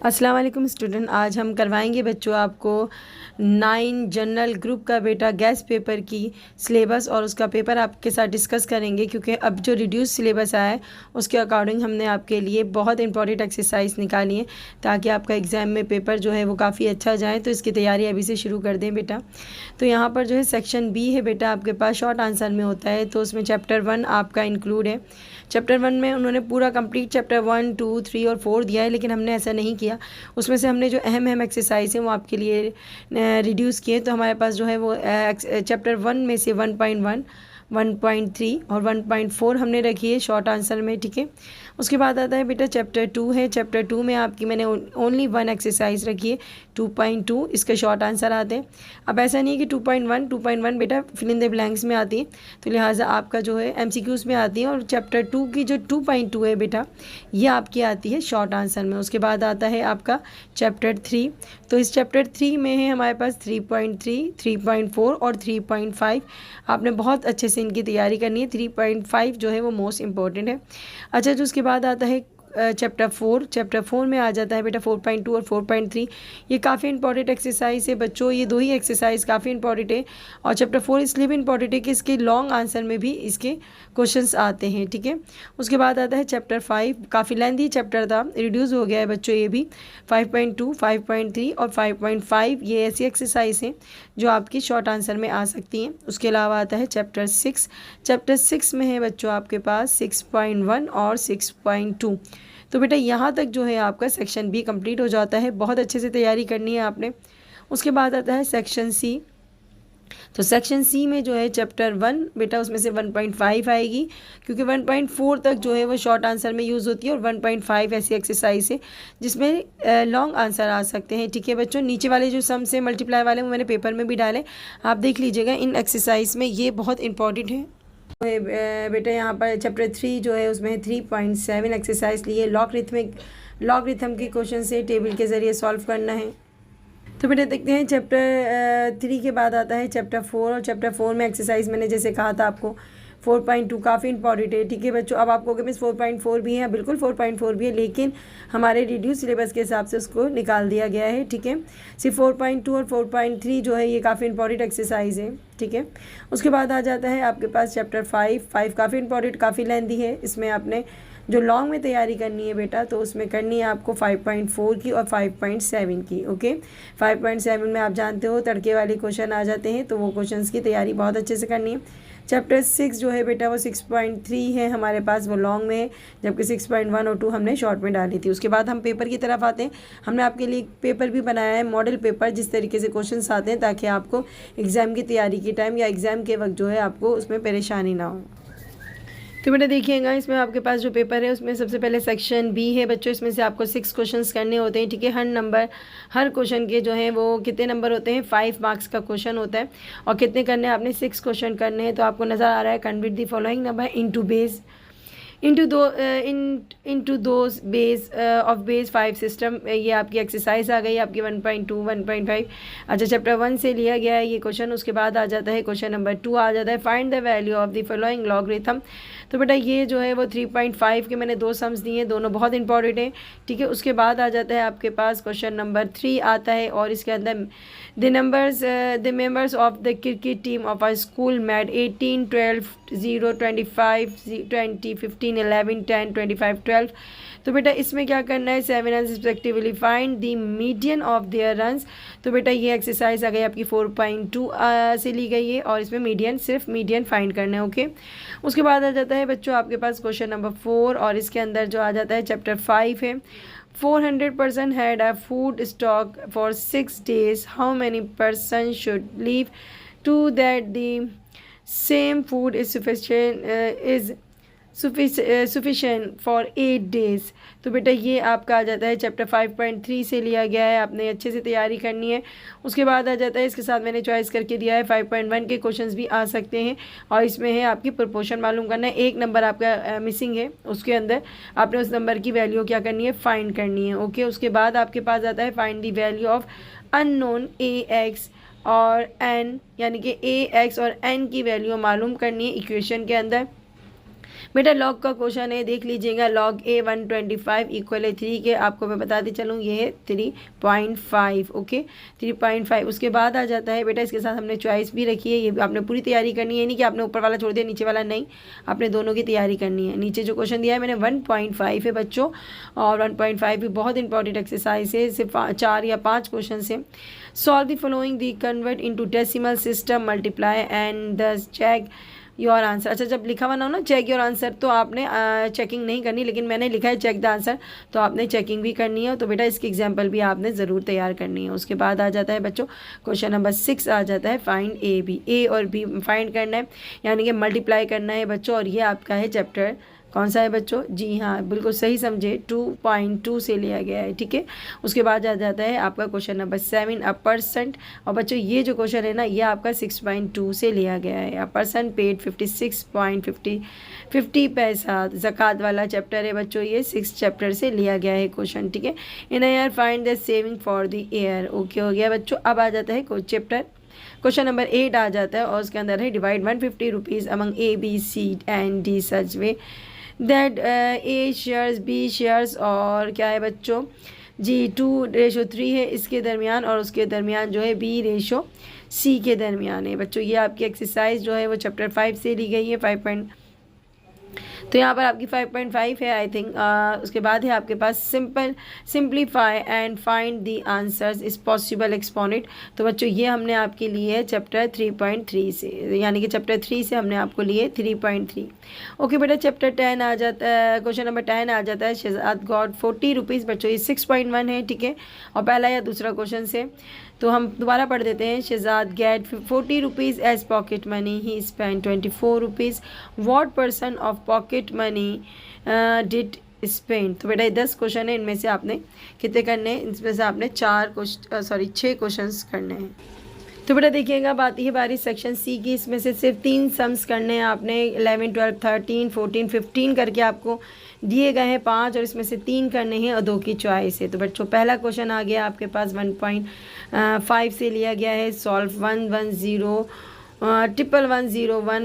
अस्सलाम वालेकुम स्टूडेंट, आज हम करवाएंगे बच्चों आपको 9 जनरल ग्रुप का बेटा गैस पेपर की सिलेबस और उसका पेपर आपके साथ डिस्कस करेंगे, क्योंकि अब जो रिड्यूस सिलेबस आया है उसके अकॉर्डिंग हमने आपके लिए बहुत इंपॉर्टेंट एक्सरसाइज निकाली है ताकि आपका एग्ज़ाम में पेपर जो है वो काफ़ी अच्छा जाए। तो इसकी तैयारी अभी से शुरू कर दें बेटा। तो यहाँ पर जो है सेक्शन बी है बेटा, आपके पास शॉर्ट आंसर में होता है, तो उसमें चैप्टर 1 आपका इंक्लूड है। चैप्टर 1 में उन्होंने पूरा कंप्लीट चैप्टर 1, 2, 3 और 4 दिया है, लेकिन हमने ऐसा नहीं किया। उसमें से हमने जो अहम अहम एक्सरसाइज हैं वो आपके लिए रिड्यूस किए। तो हमारे पास जो है वो चैप्टर 1 में से 1.1, 1.3 और 1.4 हमने रखी है शॉर्ट आंसर में, ठीक है। उसके बाद आता है बेटा चैप्टर 2 है। चैप्टर 2 में आपकी मैंने ओनली 1 एक्सरसाइज रखी है, 2.2 इसके शॉर्ट आंसर आते हैं। अब ऐसा नहीं है कि 2.1 बेटा फिल इन द ब्लैंक्स में आती है, तो लिहाजा आपका जो है MCQs में आती है। और चैप्टर 2 की जो 2.2 है बेटा ये आपकी आती है शॉर्ट आंसर में। उसके बाद आता है आपका चैप्टर 3। तो इस चैप्टर 3 में है हमारे पास 3.3, 3.4 और 3.5। आपने बहुत अच्छे से इनकी तैयारी करनी है। 3.5 जो है वो मोस्ट इंपॉर्टेंट है। अच्छा, जो उसके बाद आता है चैप्टर 4। चैप्टर 4 में आ जाता है बेटा 4.2 और 4.3। ये काफ़ी इंपॉर्टेंट एक्सरसाइज है बच्चों, ये दो ही एक्सरसाइज काफ़ी इंपॉर्टेंट है। और चैप्टर 4 इसलिए भी इंपॉर्टेंट है कि इसके लॉन्ग आंसर में भी इसके क्वेश्चंस आते हैं, ठीक है। उसके बाद आता है चैप्टर 5, काफ़ी लेंथी चैप्टर था, रिड्यूस हो गया है बच्चों ये भी। 5.2, 5.3 और 5.5 ये ऐसी एक्सरसाइज हैं जो आपकी शॉर्ट आंसर में आ सकती हैं। उसके अलावा आता है चैप्टर 6। चैप्टर 6 में है बच्चों आपके पास 6.1 और 6.2। तो बेटा यहाँ तक जो है आपका सेक्शन बी कंप्लीट हो जाता है। बहुत अच्छे से तैयारी करनी है आपने। उसके बाद आता है सेक्शन सी। तो सेक्शन सी में जो है चैप्टर 1 बेटा उसमें से 1.5 आएगी, क्योंकि 1.4 तक जो है वो शॉर्ट आंसर में यूज़ होती है और 1.5 ऐसी एक्सरसाइज है जिसमें लॉन्ग आंसर आ सकते हैं, ठीक है बच्चों। नीचे वाले जो सम से मल्टीप्लाई वाले वो मैंने पेपर में भी डाले, आप देख लीजिएगा इन एक्सरसाइज में, ये बहुत इंपॉर्टेंट है। बेटा यहाँ पर चैप्टर 3 जो है उसमें 3.7 एक्सरसाइज लिए लॉगरिथम के क्वेश्चन से टेबल के ज़रिए सॉल्व करना है। तो बेटा देखते हैं चैप्टर 3 के बाद आता है चैप्टर 4। और चैप्टर 4 में एक्सरसाइज मैंने जैसे कहा था आपको 4.2 काफ़ी इंपॉर्टेंट है, ठीक है बच्चों। अब आपको मिस 4.4 भी है, बिल्कुल 4.4 भी है, लेकिन हमारे रिड्यूस सिलेबस के हिसाब से उसको निकाल दिया गया है, ठीक है। सिर्फ 4.2 और 4.3 जो है ये काफ़ी इंपॉर्टेंट एक्सरसाइज है, ठीक है। उसके बाद आ जाता है आपके पास चैप्टर 5 काफ़ी इंपॉर्टेंट, काफ़ी लेंथी है। इसमें आपने जो लॉन्ग में तैयारी करनी है बेटा तो उसमें करनी है आपको 5.4 की और 5.7 की, ओके। 5.7 में आप जानते हो तड़के वाले क्वेश्चन आ जाते हैं, तो वो क्वेश्चंस की तैयारी बहुत अच्छे से करनी है। चैप्टर 6 जो है बेटा वो 6.3 है हमारे पास, वो लॉन्ग में है, जबकि 6.1 और 2 हमने शॉर्ट में डाली थी। उसके बाद हम पेपर की तरफ आते हैं। हमने आपके लिए पेपर भी बनाया है, मॉडल पेपर, जिस तरीके से क्वेश्चंस आते हैं ताकि आपको एग्ज़ाम की तैयारी के टाइम या एग्ज़ाम के वक्त जो है आपको उसमें परेशानी ना हो। तो बेटा देखिएगा, इसमें आपके पास जो पेपर है उसमें सबसे पहले सेक्शन बी है बच्चों। इसमें से आपको 6 क्वेश्चंस करने होते हैं, ठीक है। हर क्वेश्चन के जो है वो कितने नंबर होते हैं, 5 मार्क्स का क्वेश्चन होता है। और कितने करने हैं आपने, 6 क्वेश्चन करने हैं। तो आपको नज़र आ रहा है convert the following number into base into those base of base 5 system. ये आपकी एक्सरसाइज आ गई आपकी 1.2, 1.5। अच्छा, चैप्टर 1 से लिया गया है ये क्वेश्चन। उसके बाद आ जाता है क्वेश्चन नंबर 2 आ जाता है, find the value of the following logarithm. तो बेटा ये जो है वो 3.5 के मैंने 2 सम्स दिए हैं, दोनों बहुत इंपॉर्टेंट हैं, ठीक है। उसके बाद आ जाता है आपके पास क्वेश्चन नंबर 3 आता है, और इसके अंदर the members of the cricket team of a school made 18, 12, 0, 25, 20, 15, 11, 10, 25, 12। तो बेटा इसमें क्या करना है, 7 run respectively, find the median of their runs. तो बेटा ये एक्सरसाइज आ गई आपकी 4.2 से ली गई है, और इसमें सिर्फ मीडियन फाइंड करना है, ओके। उसके बाद आ जाता है बच्चों आपके पास क्वेश्चन नंबर 4, और इसके अंदर जो आ जाता है चैप्टर 5 है। 400% had a food stock for 6 days. How many person should leave to that the same food is sufficient is sufficient for 8 days. तो बेटा ये आपका आ जाता है चैप्टर 5.3 से लिया गया है, आपने अच्छे से तैयारी करनी है। उसके बाद आ जाता है, इसके साथ मैंने चॉइस करके दिया है 5.1 के क्वेश्चंस भी आ सकते हैं, और इसमें है आपकी प्रोपोर्शन मालूम करना है। एक नंबर आपका मिसिंग है, उसके अंदर आपने उस नंबर की वैल्यू क्या करनी है, फाइंड करनी है। ओके, उसके बाद आपके पास आता है find the value of unknown A x और एन, यानी कि ए एक्स और एन की वैल्यू मालूम करनी है इक्वेशन के अंदर। बेटा लॉग का क्वेश्चन है, देख लीजिएगा। लॉग ए 125 इक्वल है 3 के, आपको मैं बताती चलूँ ये है 3.5। ओके 3.5। उसके बाद आ जाता है बेटा, इसके साथ हमने चॉइस भी रखी है, ये आपने पूरी तैयारी करनी है, नहीं कि आपने ऊपर वाला छोड़ दिया नीचे वाला नहीं, आपने दोनों की तैयारी करनी है। नीचे जो क्वेश्चन दिया है मैंने 1.5 है बच्चों, और 1.5 भी बहुत इंपॉर्टेंट एक्सरसाइज है, सिर्फ 4 या 5 क्वेश्चन है। Solve the following, the convert into decimal system, multiply and the check your answer. अच्छा, जब लिखा हुआ ना हो ना चेक योर आंसर, तो आपने चेकिंग नहीं करनी, लेकिन मैंने लिखा है चेक द आंसर, तो आपने चेकिंग भी करनी है। तो बेटा इसकी एग्जांपल भी आपने ज़रूर तैयार करनी है। उसके बाद आ जाता है बच्चों क्वेश्चन नंबर 6 आ जाता है फाइंड ए बी। ए और बी फाइंड करना है, यानी कि मल्टीप्लाई करना है बच्चों, और ये आपका है चैप्टर कौन सा है बच्चों, जी हाँ बिल्कुल सही समझे, 2.2 से लिया गया है। ठीक है, उसके बाद आ जाता है आपका क्वेश्चन नंबर 7 अ परसेंट, और बच्चों ये जो क्वेश्चन है ना ये आपका 6.2 से लिया गया है। अ परसेंट पेड 56.50 पैसा, ज़कात वाला चैप्टर है बच्चों, ये 6 चैप्टर से लिया गया है क्वेश्चन। ठीक है, in year find the saving for the year. Okay हो गया बच्चों। अब आ जाता है चैप्टर क्वेश्चन नंबर 8 आ जाता है, और उसके अंदर है divide 150 rupees among A B C and D such way that A shares B shares, और क्या है बच्चों जी 2:3 है इसके दरमियान, और उसके दरमियान जो है B:C के दरमियान है बच्चों। ये आपकी एक्सरसाइज जो है वो चैप्टर 5 से ली गई है 5. तो यहाँ पर आपकी 5.5 है आई थिंक। उसके बाद है आपके पास simplify and find the answers is possible exponent. तो बच्चों ये हमने आपके लिए है चैप्टर 3.3 से, यानी कि चैप्टर 3 से हमने आपको लिए 3.3। ओके बेटा चैप्टर 10 आ जाता है, क्वेश्चन नंबर 10 आ जाता है शहजाद गॉट 40 रुपीज़। बच्चों ये 6.1 है, ठीक है, और पहला या दूसरा क्वेश्चन से तो हम दोबारा पढ़ देते हैं। Shahzad get 40 rupees as pocket money, he spend 24 rupees, what percent of pocket money did spend. तो बेटा 10 क्वेश्चन है, इनमें से आपने कितने करने हैं, इसमें से आपने 6 क्वेश्चंस करने हैं। तो बेटा देखिएगा बात ही बारी सेक्शन सी की, इसमें से सिर्फ 3 सम्स करने हैं आपने। 11, 12, 13, 14, 15 करके आपको दिए गए हैं 5, और इसमें से 3 करने हैं और 2 की चॉइस है। तो बच्चों पहला क्वेश्चन आ गया आपके पास 1.5 से लिया गया है, सॉल्व 110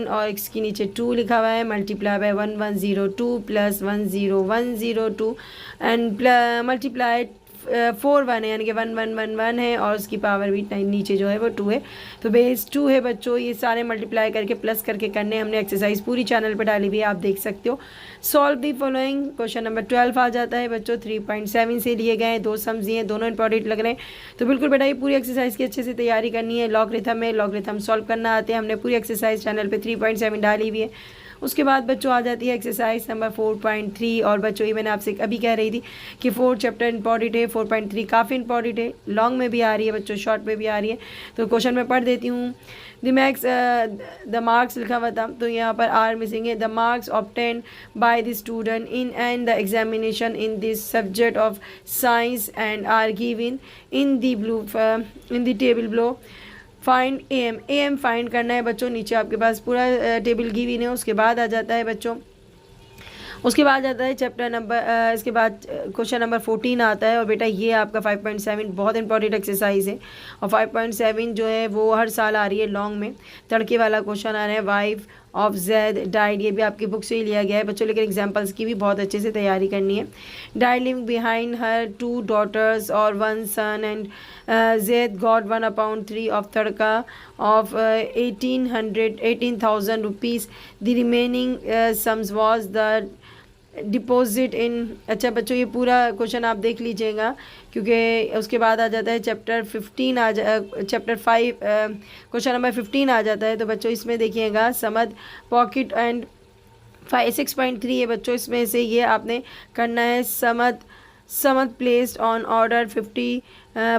और इसके नीचे 2 लिखा हुआ है, multiply by 1102 plus 10102 and multiply 4 है, यानी कि 1111 है, और उसकी पावर भी नीचे जो है वो 2 है। तो बेस 2 है बच्चों, ये सारे मल्टीप्लाई करके प्लस करके करने, हमने एक्सरसाइज पूरी चैनल पर डाली हुई है, आप देख सकते हो। Solve the following, question number 12 आ जाता है बच्चों, 3.7 से लिए गए हैं, 2 सम्स दिए हैं, दोनों इंपॉर्टेंट लग रहे हैं। तो बिल्कुल बेटा ये पूरी एक्सरसाइज की अच्छे से तैयारी करनी है। लॉगरिथम में लॉगरिथम सॉल्व करना आते हैं, हमने पूरी एक्सरसाइज चैनल पर 3.7 डाली हुई है। उसके बाद बच्चों आ जाती है एक्सरसाइज नंबर 4.3, और बच्चों ये मैंने आपसे अभी कह रही थी कि 4 चैप्टर इंपॉर्टेंट है, 4.3 काफ़ी इंपॉर्टेंट है, लॉन्ग में भी आ रही है बच्चों, शॉर्ट में भी आ रही है। तो क्वेश्चन में पढ़ देती हूँ। द मार्क्स लिखा हुआ था, तो यहाँ पर आर मिसिंग है। The marks obtain by the student in and the examination in this subject of science and are given in the table below. Find M find करना है बच्चों, नीचे आपके पास पूरा टेबल गिवन है। उसके बाद आ जाता है बच्चों, उसके बाद आता है चैप्टर नंबर इसके बाद क्वेश्चन नंबर 14 आता है, और बेटा ये आपका 5.7 बहुत इंपॉर्टेंट एक्सरसाइज है, और 5.7 जो है वो हर साल आ रही है लॉन्ग में। तड़के वाला क्वेश्चन आ रहा है, वाइफ ऑफ जैद डाइड, ये भी आपकी बुक से ही लिया गया है बच्चों, लेकिन एग्जांपल्स की भी बहुत अच्छे से तैयारी करनी है। Died living behind her 2 daughters और 1 son, and Zaid got 1/3 of tadka of 18,000 rupees. The remaining sums was the deposit in. अच्छा बच्चों ये पूरा क्वेश्चन आप देख लीजिएगा, क्योंकि उसके बाद आ जाता है चैप्टर 5 क्वेश्चन नंबर 15 आ जाता है। तो बच्चों इसमें देखिएगा समद पॉकेट एंड 6.3 है बच्चों, इसमें से ये आपने करना है Samad Samad placed on order 50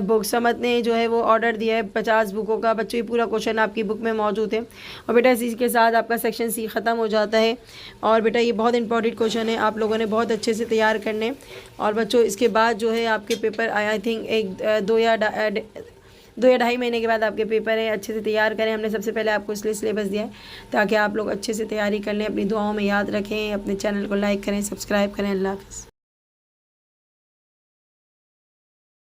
book. Samad ने जो है वो ऑर्डर दिया है 50 बुकों का। बच्चों ये पूरा क्वेश्चन आपकी बुक में मौजूद है। और बेटा इसी के साथ आपका सेक्शन सी ख़त्म हो जाता है। और बेटा ये बहुत इंपॉर्टेंट क्वेश्चन है, आप लोगों ने बहुत अच्छे से तैयार करने। और बच्चों इसके बाद जो है आपके पेपर आई थिंक 2 या 2 या 2.5 महीने के बाद आपके पेपर है। अच्छे से तैयार करें। हमने सबसे पहले आपको इसलिए सिलेबस दिया है ताकि आप लोग अच्छे से तैयारी कर लें। अपनी दुआओं में याद रखें। अपने चैनल को लाइक करें, सब्सक्राइब करें। अल्लाह हाफ़िज़।